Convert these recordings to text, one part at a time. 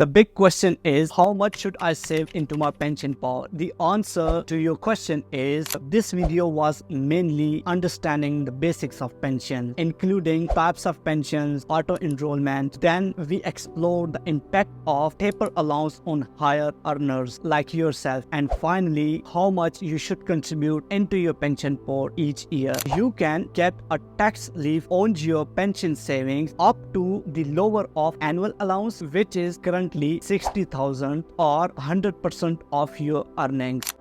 The big question is, how much should I save into my pension pot? The answer to your question is, this video was mainly understanding the basics of pension, including types of pensions, auto-enrollment. Then we explored the impact of taper allowance on higher earners like yourself. And finally, how much you should contribute into your pension pot each year. You can get a tax relief on your pension savings up to the lower of annual allowance, which is currently 60,000 or 100% of your earnings.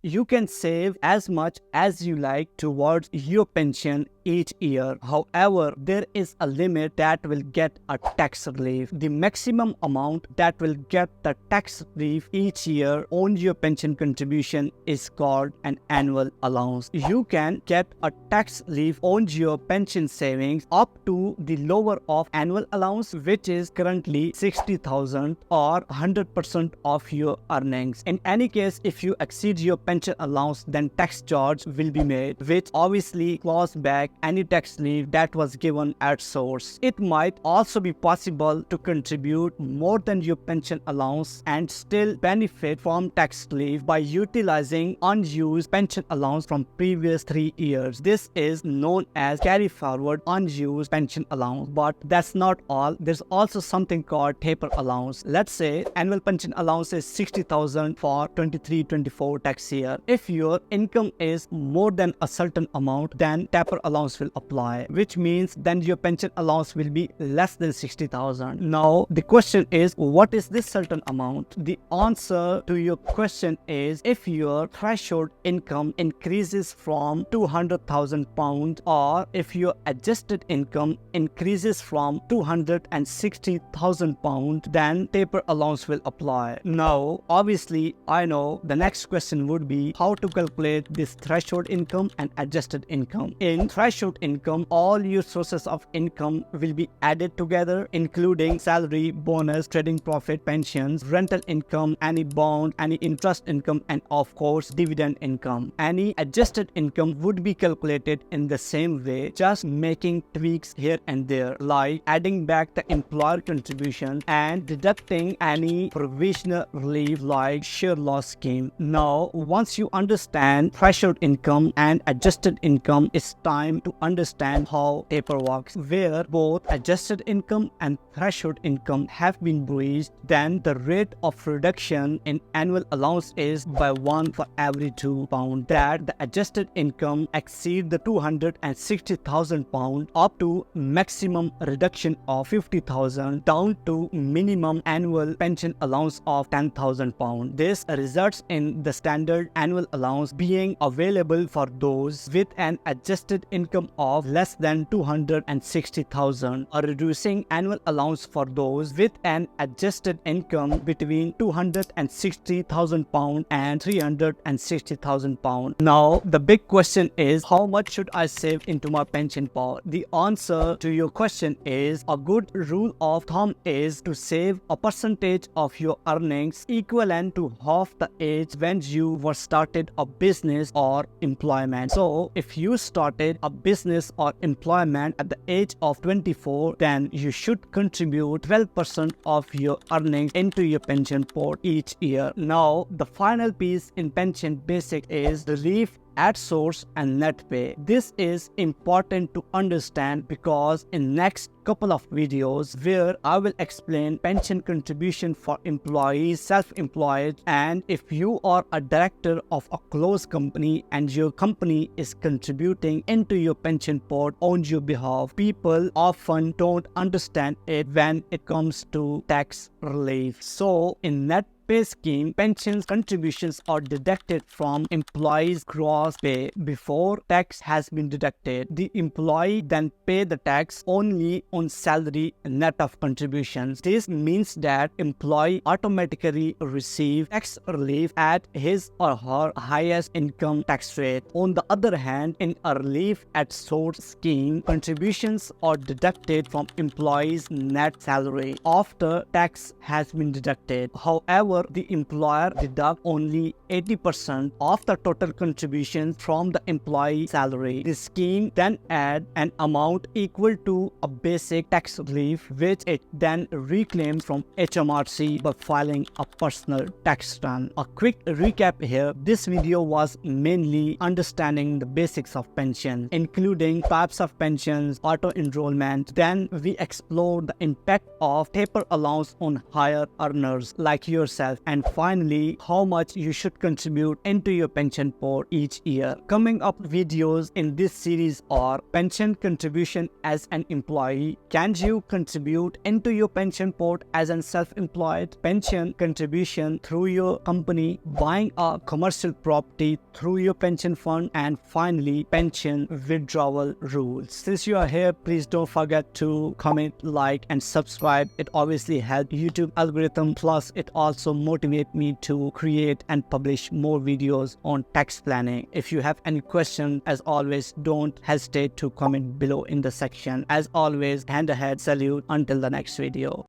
You can save as much as you like towards your pension each year. However, there is a limit that will get a tax relief. The maximum amount that will get the tax relief each year on your pension contribution is called an annual allowance. You can get a tax relief on your pension savings up to the lower of annual allowance, which is currently 60,000 or 100% of your earnings. In any case, if you exceed your pension allowance, then tax charge will be made, which obviously claws back any tax relief that was given at source. It might also be possible to contribute more than your pension allowance and still benefit from tax relief by utilizing unused pension allowance from previous 3 years. This is known as carry forward unused pension allowance. But that's not all. There's also something called taper allowance. Let's say annual pension allowance is 60,000 for 23-24 tax year. If your income is more than a certain amount, then taper allowance will apply, which means then your pension allowance will be less than 60,000. Now the question is, what is this certain amount? The answer to your question is, if your threshold income increases from 200,000 pounds, or if your adjusted income increases from 260,000 pounds, then taper allowance will apply. Now obviously I know the next question would be how to calculate this threshold income and adjusted income. In threshold income, all your sources of income will be added together, including salary, bonus, trading profit, pensions, rental income, any bond, any interest income, and of course dividend income. Any adjusted income would be calculated in the same way, just making tweaks here and there, like adding back the employer contribution and deducting any provisional relief like share loss scheme. Now once you understand threshold income and adjusted income, it's time to understand how taper works. Where both adjusted income and threshold income have been breached, then the rate of reduction in annual allowance is by 1 for every 2 pounds that the adjusted income exceed the 260,000 pounds, up to maximum reduction of 50,000 down to minimum annual pension allowance of 10,000 pounds. This results in the standard annual allowance being available for those with an adjusted income of less than 260,000, or reducing annual allowance for those with an adjusted income between 260,000 pounds and 360,000 pounds. Now the big question is, how much should I save into my pension pot? The answer to your question is, a good rule of thumb is to save a percentage of your earnings equivalent to half the age when you were started a business or employment. So if you started a business or employment at the age of 24, then you should contribute 12% of your earnings into your pension pot each year. Now the final piece in pension basic is relief at source and net pay. This is important to understand because in next couple of videos where I will explain pension contribution for employees, self-employed, and if you are a director of a closed company and your company is contributing into your pension pot on your behalf, people often don't understand it when it comes to tax relief. So in net pay scheme, pension contributions are deducted from employees' gross pay before tax has been deducted. The employee then pay the tax only on salary net of contributions. This means that employee automatically receive tax relief at his or her highest income tax rate. On the other hand, in a relief at source scheme, contributions are deducted from employees' net salary after tax has been deducted. However, However, the employer deducts only 80% of the total contributions from the employee salary. The scheme then adds an amount equal to a basic tax relief, which it then reclaims from HMRC by filing a personal tax return. A quick recap here. This video was mainly understanding the basics of pension, including types of pensions, auto-enrollment. Then we explored the impact of tapered allowance on higher earners like yourself, and finally how much you should contribute into your pension pot each year. Coming up videos in this series are pension contribution as an employee. Can you contribute into your pension pot as a self-employed? Pension contribution through your company, buying a commercial property through your pension fund, and finally pension withdrawal rules. Since you are here, please don't forget to comment, like and subscribe. It obviously helps YouTube algorithm, plus it also motivates me to create and publish more videos on tax planning. If you have any questions, as always, don't hesitate to comment below in the section. As always, hand ahead, salute until the next video.